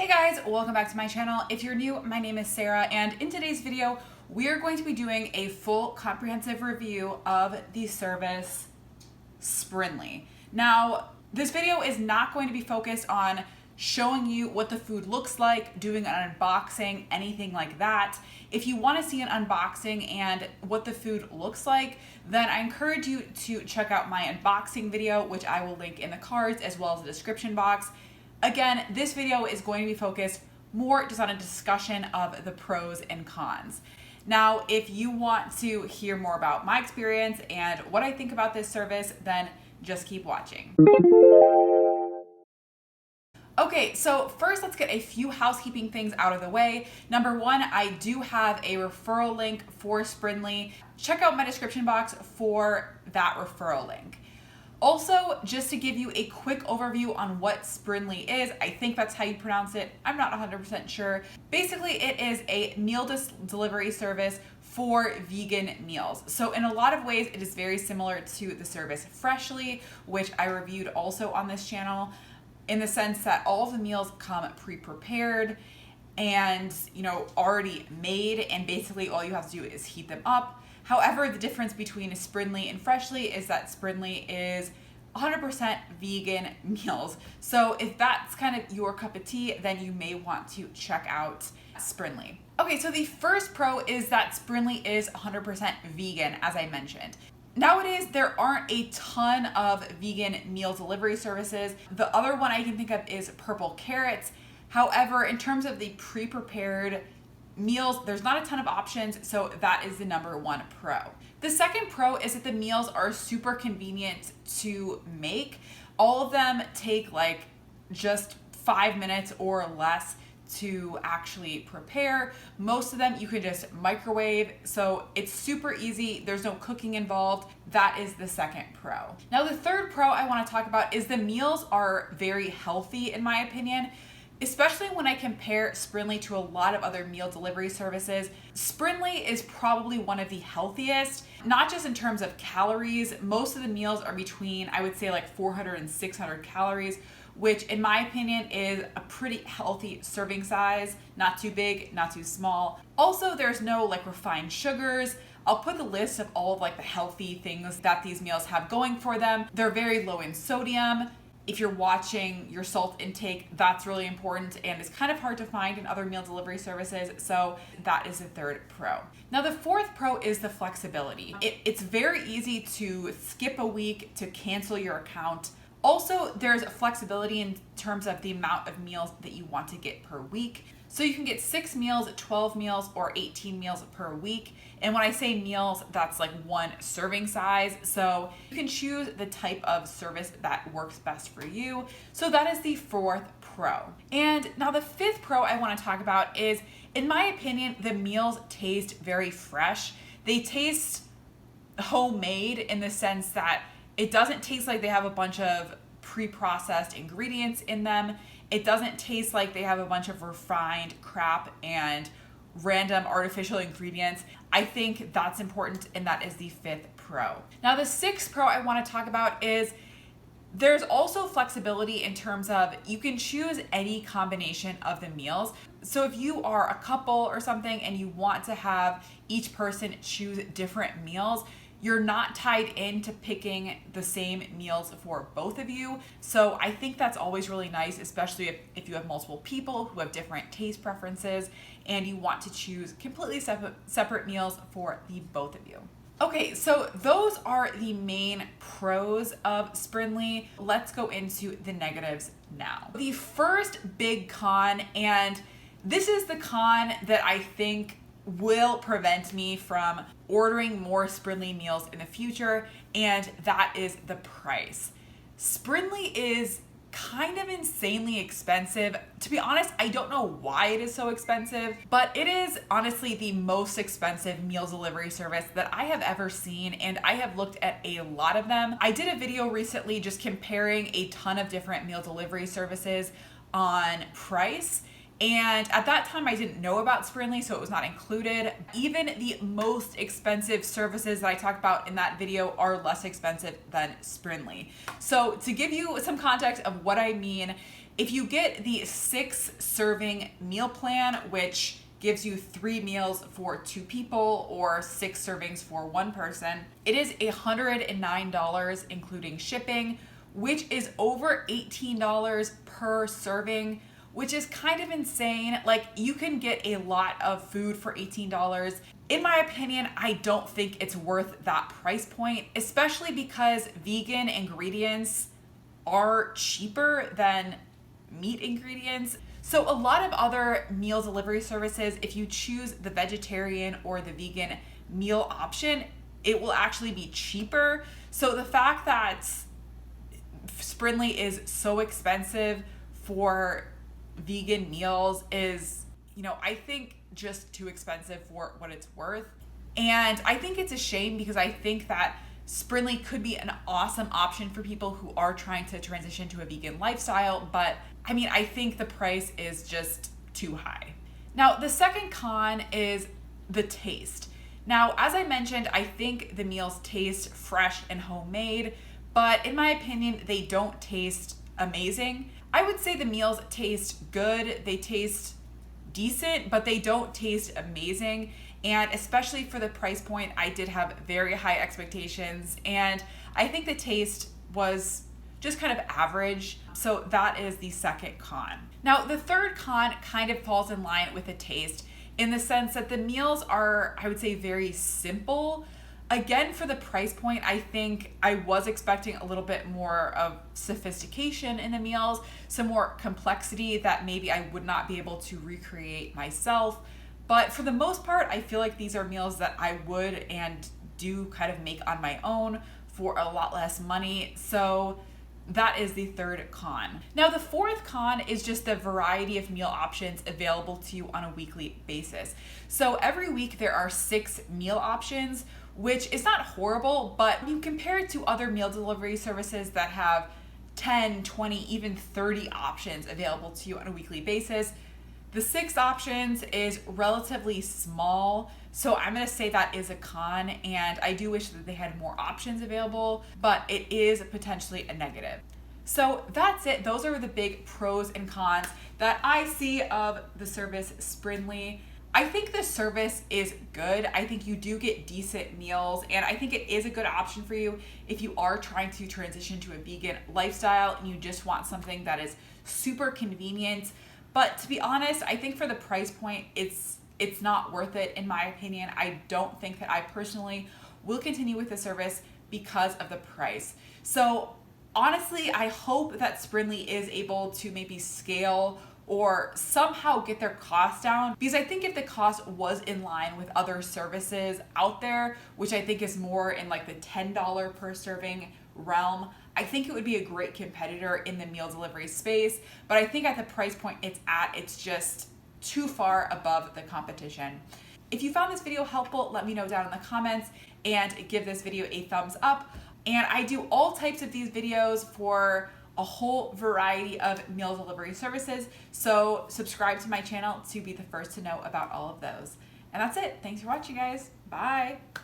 Hey guys, welcome back to my channel. If you're new, my name is Sarah, and in today's video, we are going to be doing a full comprehensive review of the service Sprinly. Now, this video is not going to be focused on showing you what the food looks like, doing an unboxing, anything like that. If you want to see an unboxing and what the food looks like, then I encourage you to check out my unboxing video, which I will link in the cards as well as the description box. Again, this video is going to be focused more just on a discussion of the pros and cons. Now, if you want to hear more about my experience and what I think about this service, then just keep watching. Okay, so first let's get a few housekeeping things out of the way. Number one, I do have a referral link for Sprinly. Check out my description box for that referral link. Also, just to give you a quick overview on what Sprinly is, I think that's how you pronounce it. I'm not 100% sure. Basically, it is a meal delivery service for vegan meals. So in a lot of ways, it is very similar to the service Freshly, which I reviewed also on this channel, in the sense that all of the meals come pre-prepared and, already made, and basically all you have to do is heat them up. However, the difference between Sprinly and Freshly is that Sprinly is 100% vegan meals. So if that's kind of your cup of tea, then you may want to check out Sprinly. Okay, so the first pro is that Sprinly is 100% vegan, as I mentioned. Nowadays, there aren't a ton of vegan meal delivery services. The other one I can think of is Purple Carrots. However, in terms of the pre-prepared meals, there's not a ton of options, so that is the number one pro. The second pro is that the meals are super convenient to make. All of them take like just 5 minutes or less to actually prepare. Most of them you can just microwave, so it's super easy. There's no cooking involved. That is the second pro. Now, the third pro I want to talk about is the meals are very healthy, in my opinion. Especially when I compare Sprinly to a lot of other meal delivery services, Sprinly is probably one of the healthiest, not just in terms of calories. Most of the meals are between, I would say, like 400 and 600 calories, which in my opinion is a pretty healthy serving size. Not too big, not too small. Also, there's no like refined sugars. I'll put the list of all of like the healthy things that these meals have going for them. They're very low in sodium. If you're watching your salt intake, that's really important and it's kind of hard to find in other meal delivery services. So that is the third pro. Now, the fourth pro is the flexibility. It's very easy to skip a week, to cancel your account. Also, there's flexibility in terms of the amount of meals that you want to get per week. So you can get 6 meals, 12 meals, or 18 meals per week. And when I say meals, that's like one serving size. So you can choose the type of service that works best for you. So that is the fourth pro. And now the fifth pro I want to talk about is, in my opinion, the meals taste very fresh. They taste homemade in the sense that it doesn't taste like they have a bunch of pre-processed ingredients in them. It doesn't taste like they have a bunch of refined crap and random artificial ingredients. I think that's important, and that is the fifth pro. Now, the sixth pro I want to talk about is there's also flexibility in terms of you can choose any combination of the meals. So if you are a couple or something and you want to have each person choose different meals, you're not tied into picking the same meals for both of you. So I think that's always really nice, especially if you have multiple people who have different taste preferences and you want to choose completely separate meals for the both of you. Okay, so those are the main pros of Sprinly. Let's go into the negatives now. The first big con, and this is the con that I think will prevent me from ordering more Sprinly meals in the future, and that is the price. Sprinly is kind of insanely expensive. To be honest, I don't know why it is so expensive, but it is honestly the most expensive meal delivery service that I have ever seen, and I have looked at a lot of them. I did a video recently just comparing a ton of different meal delivery services on price, And at that time, I didn't know about Sprinly, so it was not included. Even the most expensive services that I talked about in that video are less expensive than Sprinly. So to give you some context of what I mean, If you get the 6-serving meal plan, which gives you 3 meals for 2 people or 6 servings for 1 person, it is $109 including shipping, which is over $18 per serving, which is kind of insane. Like, you can get a lot of food for $18. In my opinion, I don't think it's worth that price point, especially because vegan ingredients are cheaper than meat ingredients. So a lot of other meal delivery services, if you choose the vegetarian or the vegan meal option, it will actually be cheaper. So the fact that Sprinly is so expensive for vegan meals is, I think just too expensive for what it's worth. And I think it's a shame because I think that Sprinly could be an awesome option for people who are trying to transition to a vegan lifestyle, but I think the price is just too high. Now, the second con is the taste. Now, as I mentioned, I think the meals taste fresh and homemade, but in my opinion, they don't taste amazing. I would say the meals taste good, they taste decent, but they don't taste amazing. And especially for the price point, I did have very high expectations, and I think the taste was just kind of average. So that is the second con. Now, the third con kind of falls in line with the taste in the sense that the meals are, I would say, very simple. Again, for the price point, I think I was expecting a little bit more of sophistication in the meals, some more complexity that maybe I would not be able to recreate myself. But for the most part, I feel like these are meals that I would and do kind of make on my own for a lot less money. So that is the third con. Now, the fourth con is just the variety of meal options available to you on a weekly basis. So every week there are 6 meal options, which is not horrible, but you compare it to other meal delivery services that have 10, 20, even 30 options available to you on a weekly basis. The 6 options is relatively small, so I'm gonna say that is a con, and I do wish that they had more options available, but it is potentially a negative. So that's it. Those are the big pros and cons that I see of the service Sprinly. I think the service is good. I think you do get decent meals, and I think it is a good option for you if you are trying to transition to a vegan lifestyle and you just want something that is super convenient. But to be honest, I think for the price point, it's not worth it in my opinion. I don't think that I personally will continue with the service because of the price. So honestly, I hope that Sprinly is able to maybe scale or somehow get their costs down, because I think if the cost was in line with other services out there, which I think is more in like the $10 per serving realm, I think it would be a great competitor in the meal delivery space. But I think at the price point it's just too far above the competition. If you found this video helpful, let me know down in the comments and give this video a thumbs up. And I do all types of these videos for a whole variety of meal delivery services. So subscribe to my channel to be the first to know about all of those. And that's it. Thanks for watching, guys. Bye.